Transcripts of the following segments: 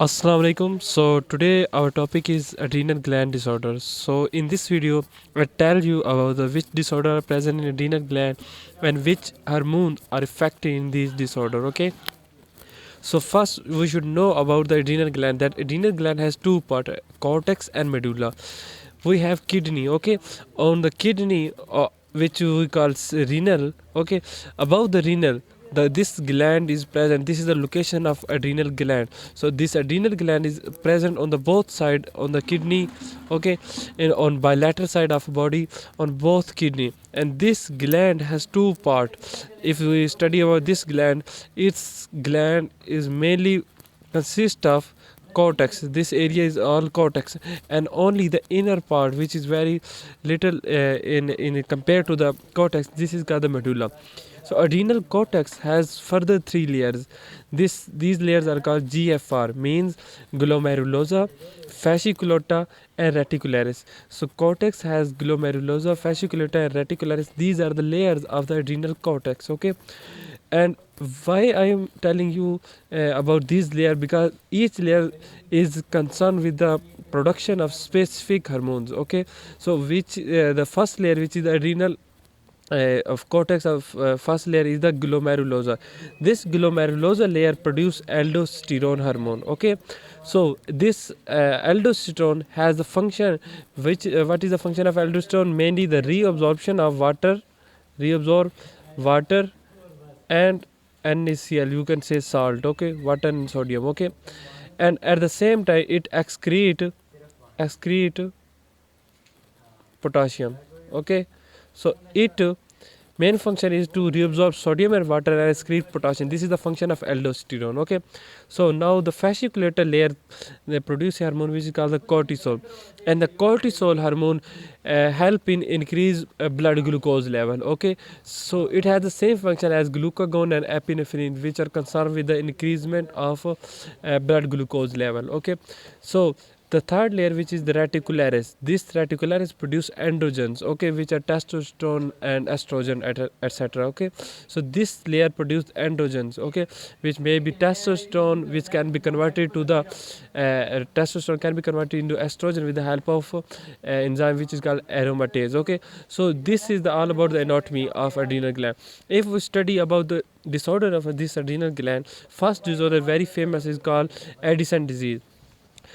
Assalamu alaikum. So today our topic is adrenal gland disorders. So in this video I tell you about the which disorder are present in adrenal gland and which hormones are affected in this disorder. Okay. So first we should know about the adrenal gland. That adrenal gland has two parts, cortex and medulla. We have kidney. Okay. On the kidney, which we call renal. Okay. Above the renal, this gland is present. This is the location of adrenal gland. So this adrenal gland is present on the both side on the kidney. Okay. And on bilateral side of body on both kidney, and this gland has two parts. If we study about this gland, its gland is mainly consist of cortex. This area is all cortex, and only the inner part, which is very little in compared to the cortex, this is called the medulla. So adrenal cortex has further three layers. These layers are called GFR, means glomerulosa, fasciculata, and reticularis. So cortex has glomerulosa, fasciculata, and reticularis. These are the layers of the adrenal cortex. Okay, and why I am telling you about this layer, because each layer is concerned with the production of specific hormones. Okay, so which the first layer, which is the adrenal of cortex of first layer, is the glomerulosa. This glomerulosa layer produce aldosterone hormone. Okay, so this aldosterone has the function, which what is the function of aldosterone? Mainly the reabsorption of water, reabsorb water and NaCl, you can say salt. Okay, water and sodium. Okay, and at the same time it excrete potassium. Okay, so it main function is to reabsorb sodium and water and excrete potassium. This is the function of aldosterone. Okay, so now the fasciculator layer, they produce a hormone which is called the cortisol, and the cortisol hormone help in increase blood glucose level. Okay, so it has the same function as glucagon and epinephrine, which are concerned with the increasement of blood glucose level. Okay, so the third layer, which is the reticularis, this reticularis produce androgens. Okay, which are testosterone and estrogen, etc. Okay, so this layer produce androgens. Okay, which may be testosterone, which can be converted to the testosterone can be converted into estrogen with the help of enzyme which is called aromatase. Okay, so this is all about the anatomy of adrenal gland. If we study about the disorder of this adrenal gland, first disorder very famous is called Addison disease.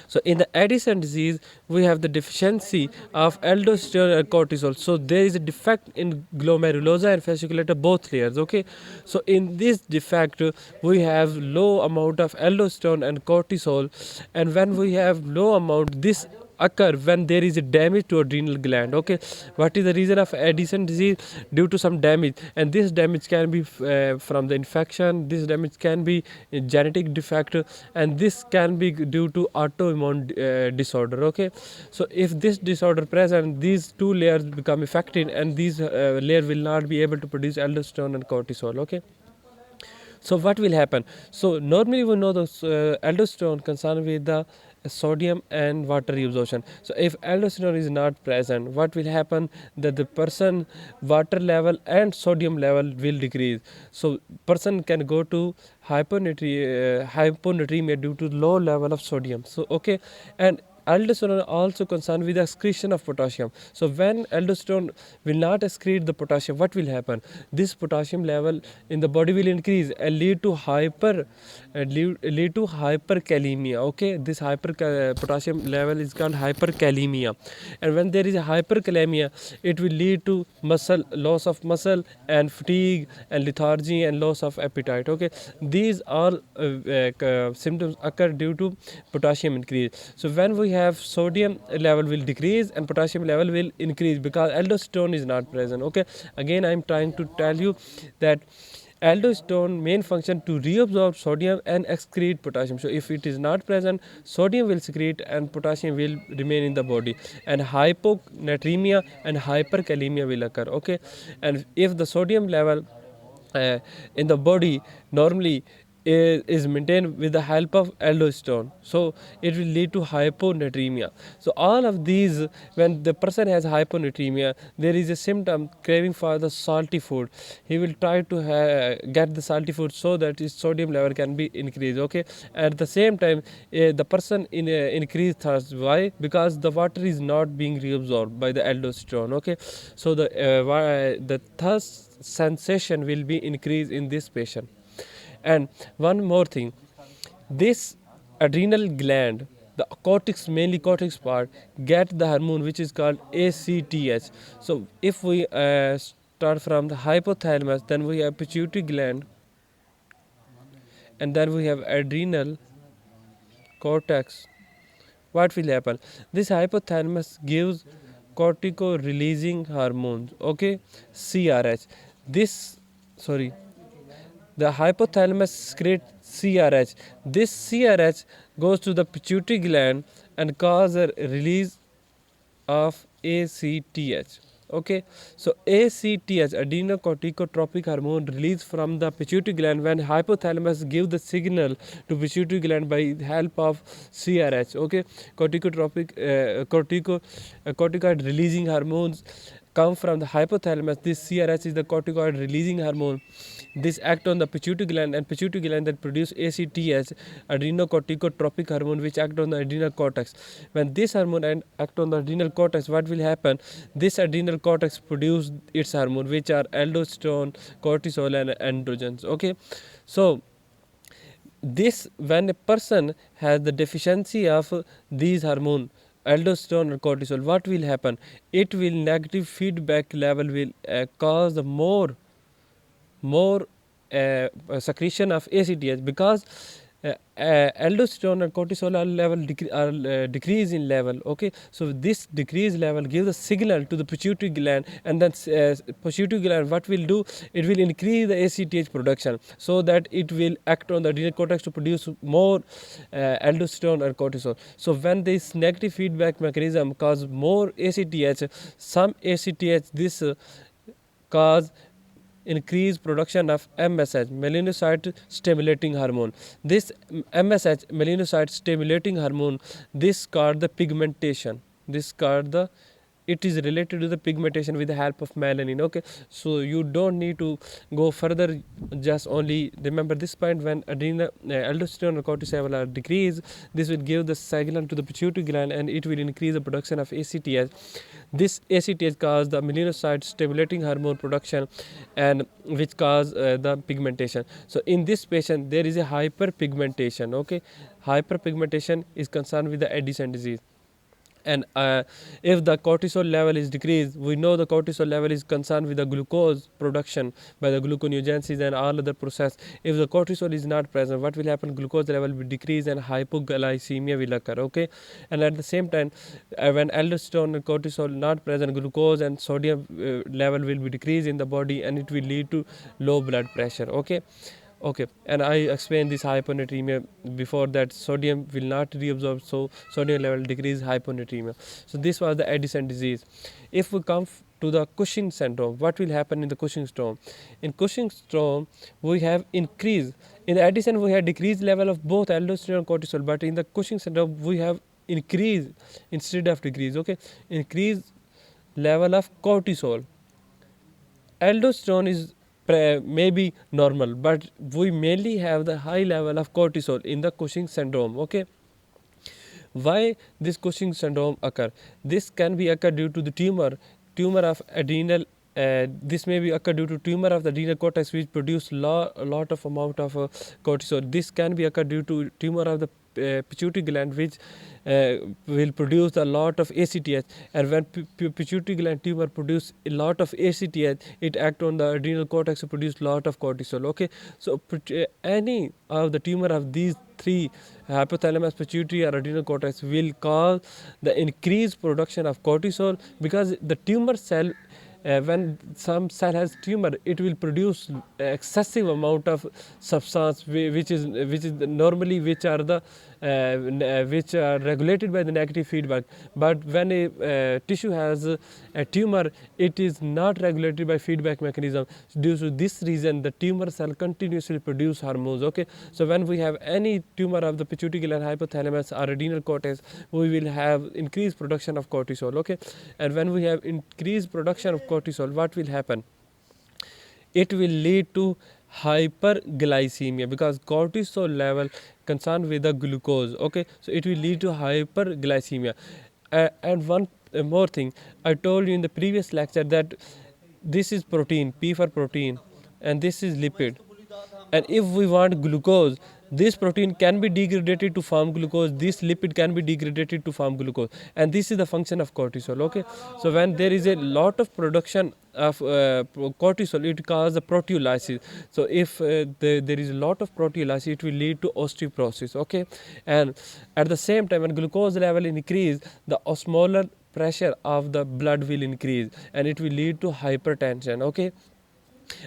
So in the Addison disease, we have the deficiency of aldosterone and cortisol. So there is a defect in glomerulosa and fasciculata, both layers. Okay, so in this defect, we have low amount of aldosterone and cortisol, and when we have low amount, this occur when there is a damage to adrenal gland. Okay, what is the reason of Addison disease? Due to some damage, and this damage can be from the infection, this damage can be a genetic defect, and this can be due to autoimmune disorder. Okay, so if this disorder present, these two layers become affected, and these layer will not be able to produce aldosterone and cortisol. Okay, so what will happen? So normally we know the aldosterone concerned with the sodium and water reabsorption. So if aldosterone is not present, what will happen? That the person water level and sodium level will decrease. So person can go to hyponatremia due to low level of sodium. So okay, and aldosterone also concerned with the excretion of potassium. So when aldosterone will not excrete the potassium, what will happen? This potassium level in the body will increase and lead to hyperkalemia. Okay, this potassium level is called hyperkalemia, and when there is a hyperkalemia, it will lead to loss of muscle and fatigue and lethargy and loss of appetite. Okay, these all symptoms occur due to potassium increase. So when we have sodium level will decrease and potassium level will increase because aldosterone is not present. Okay, again I am trying to tell you that aldosterone main function to reabsorb sodium and excrete potassium. So if it is not present, sodium will secrete and potassium will remain in the body, and hyponatremia and hyperkalemia will occur. Okay, and if the sodium level in the body normally is maintained with the help of aldosterone, so it will lead to hyponatremia. So all of these, when the person has hyponatremia, there is a symptom craving for the salty food. He will try to get the salty food so that his sodium level can be increased. Okay, at the same time, the person in increased thirst. Why? Because the water is not being reabsorbed by the aldosterone. Okay, so the thirst sensation will be increased in this patient. And one more thing, this adrenal gland, the cortex, mainly cortex part, get the hormone which is called ACTH. So if we start from the hypothalamus, then we have pituitary gland, and then we have adrenal cortex. What will happen? This hypothalamus gives cortico releasing hormones, okay, CRH. This, sorry, the hypothalamus secretes CRH. This CRH goes to the pituitary gland and cause a release of ACTH. Okay, so ACTH, adrenocorticotropic hormone, released from the pituitary gland when hypothalamus give the signal to pituitary gland by help of CRH. Okay, corticoid releasing hormones come from the hypothalamus. This CRH is the corticoid releasing hormone. This act on the pituitary gland, and pituitary gland that produce ACTH, adrenocorticotropic hormone, which act on the adrenal cortex. When this hormone act on the adrenal cortex, what will happen? This adrenal cortex produce its hormone, which are aldosterone, cortisol, and androgens. Okay, so this, when a person has the deficiency of these hormone, aldosterone or cortisol, what will happen? It will negative feedback level will cause the more secretion of ACTH, because aldosterone and cortisol level decrease in level. Okay, so this decreased level gives a signal to the pituitary gland, and then pituitary gland, what will do? It will increase the ACTH production, so that it will act on the adrenal cortex to produce more aldosterone and cortisol. So when this negative feedback mechanism cause more ACTH, some ACTH, this cause increase production of MSH, melanocyte stimulating hormone. This MSH, melanocyte stimulating hormone, this called the pigmentation. This called the, it is related to the pigmentation with the help of melanin. Okay, so you don't need to go further, just only remember this point. When adrenal aldosterone or cortisol are decreased, this will give the signal to the pituitary gland, and it will increase the production of ACTH. This ACTH cause the melanocyte stimulating hormone production, and which cause the pigmentation. So in this patient there is a hyperpigmentation. Okay, hyperpigmentation is concerned with the Addison disease. And if the cortisol level is decreased, we know the cortisol level is concerned with the glucose production by the gluconeogenesis and all other process. If the cortisol is not present, what will happen? Glucose level will decrease and hypoglycemia will occur. Okay, and at the same time, when aldosterone and cortisol not present, glucose and sodium level will be decreased in the body, and it will lead to low blood pressure. Okay, and I explained this hyponatremia before, that sodium will not reabsorb, so sodium level decrease, hyponatremia. So this was the Addison disease. If we come to the Cushing syndrome, what will happen in the Cushing syndrome? In Cushing syndrome, we have increase. In the Addison, we have decreased level of both aldosterone and cortisol, but in the Cushing syndrome, we have increase instead of decrease. Okay, increase level of cortisol. Aldosterone is maybe normal, but we mainly have the high level of cortisol in the Cushing syndrome. Okay, why this Cushing syndrome occur? This can be occur due to the tumor of adrenal. This may be occur due to tumor of the adrenal cortex, which produce a lot of amount of cortisol. This can be occur due to tumor of the pituitary gland, which will produce a lot of ACTH, and when pituitary gland tumor produce a lot of ACTH, it act on the adrenal cortex to produce lot of cortisol. Okay, so any of the tumor of these three, hypothalamus, pituitary, or adrenal cortex, will cause the increased production of cortisol, because the tumor cell, when some cell has tumor, it will produce excessive amount of substance, which is normally, which are the which are regulated by the negative feedback. But when a tissue has a tumor, it is not regulated by feedback mechanism. Due to this reason, the tumor cell continuously produce hormones. Okay, so when we have any tumor of the pituitary gland, hypothalamus, or adrenal cortex, we will have increased production of cortisol. Okay, and when we have increased production of cortisol, what will happen? It will lead to hyperglycemia, because cortisol level concerned with the glucose. Okay, so it will lead to hyperglycemia. And one more thing, I told you in the previous lecture that this is protein, P for protein, and this is lipid. And if we want glucose, this protein can be degraded to form glucose, this lipid can be degraded to form glucose, and this is the function of cortisol. Okay, so when there is a lot of production of cortisol, it causes the proteolysis. So if there is a lot of proteolysis, it will lead to osteoporosis. Okay, and at the same time, when glucose level increase, the osmolar pressure of the blood will increase, and it will lead to hypertension. Okay,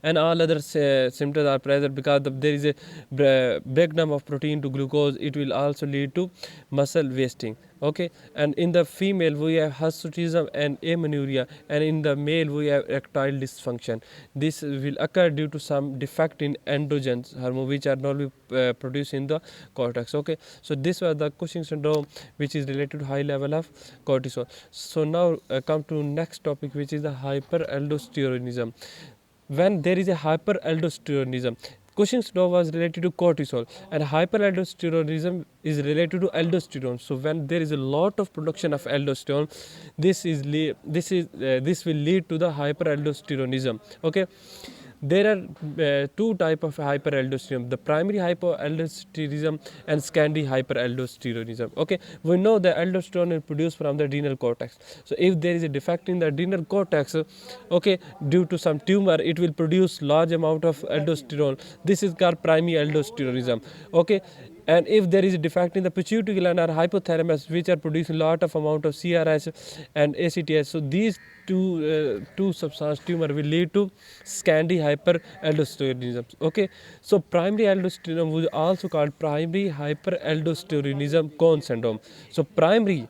and all other symptoms are present, because there is a breakdown of protein to glucose. It will also lead to muscle wasting. Okay, and in the female we have hirsutism and amenorrhea, and in the male we have erectile dysfunction. This will occur due to some defect in androgens hormone, which are normally produced in the cortex. Okay, so this was the Cushing syndrome, which is related to high level of cortisol. So now come to next topic, which is the hyperaldosteronism. When there is a hyperaldosteronism, Cushing's syndrome was related to cortisol, and hyperaldosteronism is related to aldosterone. So when there is a lot of production of aldosterone, this will lead to the hyperaldosteronism. Okay, there are two type of hyperaldosteronism: the primary hyperaldosteronism and secondary hyperaldosteronism. Okay, we know the aldosterone is produced from the adrenal cortex. So if there is a defect in the adrenal cortex, okay, due to some tumor, it will produce large amount of aldosterone. This is called primary aldosteronism. Okay, and if there is a defect in the pituitary gland or hypothalamus, which are producing lot of amount of CRS and ACTH, so these two substance tumor will lead to secondary hyperaldosteronism. Okay, so primary aldosteronism was also called primary hyperaldosteronism Cohen syndrome. So primary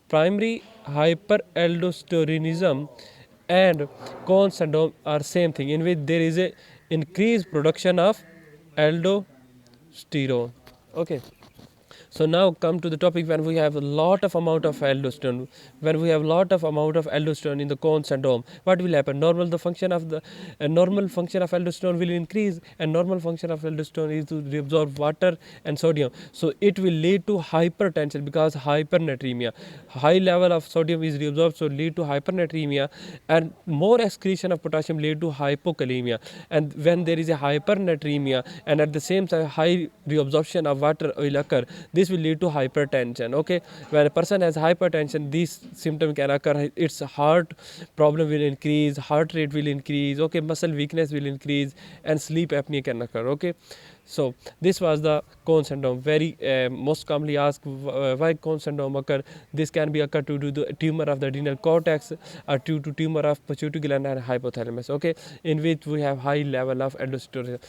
hyperaldosteronism and Cohen syndrome are same thing, in which there is a increased production of aldosterone. Okay, so now come to the topic, when we have a lot of amount of aldosterone. When we have lot of amount of aldosterone in the Cohen syndrome, what will happen? Normal function of aldosterone will increase, and normal function of aldosterone is to reabsorb water and sodium. So it will lead to hypertension, because hypernatremia, high level of sodium is reabsorbed, so lead to hypernatremia, and more excretion of potassium lead to hypokalemia. And when there is a hypernatremia and at the same time high reabsorption of water will occur, this will lead to hypertension. Okay, when a person has hypertension, these symptoms can occur. Its heart problem will increase, heart rate will increase. Okay, muscle weakness will increase, and sleep apnea can occur. Okay, so this was the Cohen syndrome. Very most commonly asked why Cohen syndrome occur. This can be occurred due to the tumor of the adrenal cortex, or due to tumor of pituitary gland and hypothalamus. Okay, in which we have high level of aldosterone.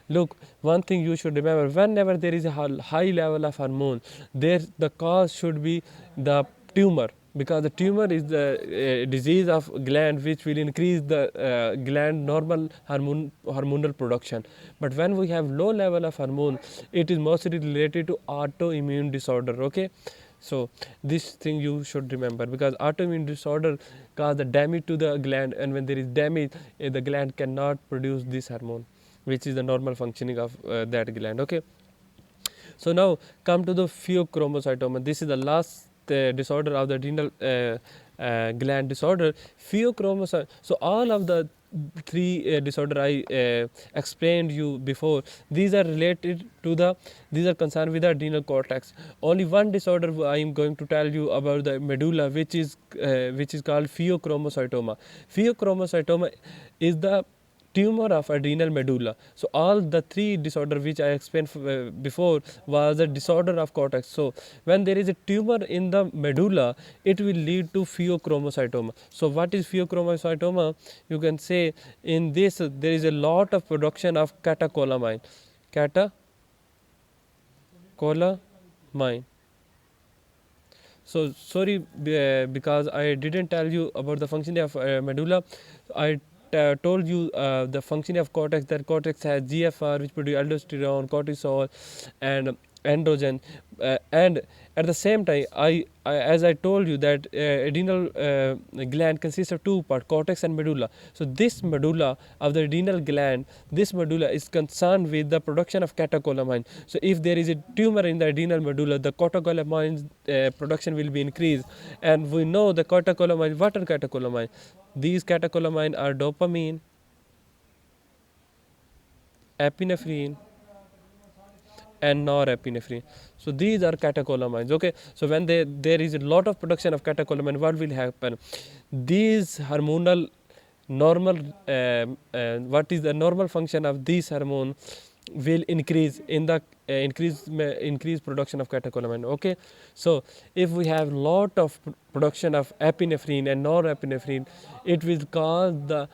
Look, one thing you should remember: whenever there is a high level of hormone, there the cause should be the tumor, because the tumor is the disease of gland, which will increase the gland normal hormonal production. But when we have low level of hormone, it is mostly related to autoimmune disorder. Okay, so this thing you should remember, because autoimmune disorder cause the damage to the gland, and when there is damage, the gland cannot produce this hormone, which is the normal functioning of that gland. Okay, so now come to the pheochromocytoma. This is the last disorder of the adrenal gland disorder, pheochromocytoma. So all of the three disorder I explained you before, these are related to these are concerned with the adrenal cortex. Only one disorder I am going to tell you about the medulla, which is called pheochromocytoma. Pheochromocytoma is the tumor of adrenal medulla. So all the three disorder which I explained before was a disorder of cortex. So when there is a tumor in the medulla, it will lead to pheochromocytoma. So what is pheochromocytoma? You can say in this there is a lot of production of catecholamine. Catecholamine. mind. So sorry, because I didn't tell you about the function of medulla. I told you the function of cortex, that cortex has GFR, which produce aldosterone, cortisol, and androgen, and at the same time as I told you that adrenal gland consists of two parts, cortex and medulla. So this medulla of the adrenal gland, this medulla is concerned with the production of catecholamine. So if there is a tumor in the adrenal medulla, the catecholamine production will be increased, and we know the catecholamine, what are catecholamine? These catecholamine are dopamine, epinephrine, and norepinephrine. So these are catecholamines. Okay, so when there is a lot of production of catecholamine, what will happen? These hormonal normal what is the normal function of this hormone will increase in the increase production of catecholamine. Okay, so if we have lot of production of epinephrine and norepinephrine, it will cause the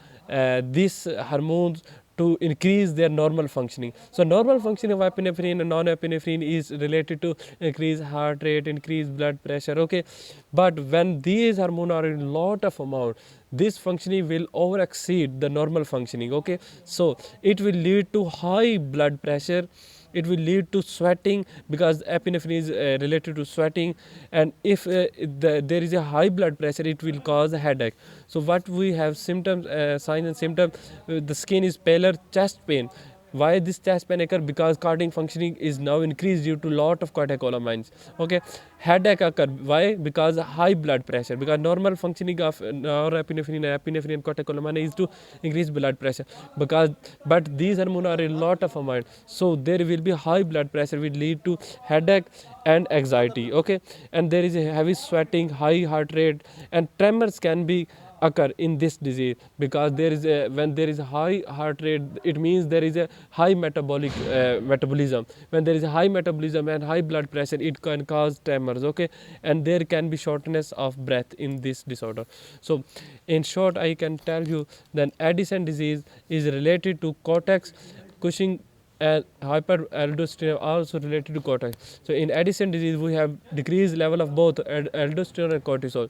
these hormones to increase their normal functioning. So normal functioning of epinephrine and non-epinephrine is related to increase heart rate, increase blood pressure. Okay, but when these hormones are in lot of amount, this functioning will over exceed the normal functioning. Okay, so it will lead to high blood pressure, it will lead to sweating, because epinephrine is related to sweating, and if there is a high blood pressure, it will cause a headache. So what we have symptoms, signs and symptoms, the skin is paler, chest pain. Why this chest pain occur? Because cardiac functioning is now increased due to lot of catecholamines. Okay, headache occur. Why? Because high blood pressure. Because normal functioning of norepinephrine, epinephrine, and catecholamine is to increase blood pressure. Because but these hormones are in lot of amount, so there will be high blood pressure, will lead to headache and anxiety. Okay, and there is a heavy sweating, high heart rate, and tremors can be occur in this disease, because there is a when there is a high heart rate, it means there is a high metabolism. When there is a high metabolism and high blood pressure, it can cause tremors. Okay, and there can be shortness of breath in this disorder. So in short, I can tell you that Addison disease is related to cortex, Cushing and hyperaldosteronism also related to cortex. So in Addison disease, we have decreased level of both aldosterone and cortisol.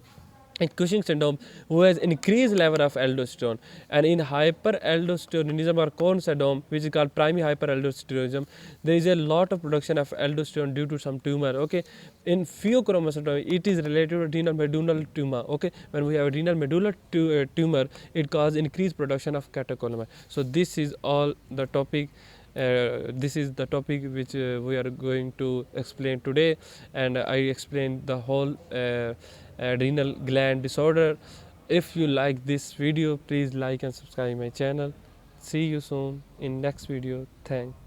In Cushing syndrome, who has increased level of aldosterone, and in hyperaldosteronism or Cohen syndrome, which is called primary hyperaldosteronism, there is a lot of production of aldosterone due to some tumor. Okay, in pheochromocytoma, it is related to adrenal medullal tumor. Okay, when we have adrenal medullal tumor, it causes increased production of catecholamine. So this is all the topic. This is the topic which we are going to explain today, and I explained the whole adrenal gland disorder. If you like this video, please like and subscribe my channel. See you soon in next video. Thanks.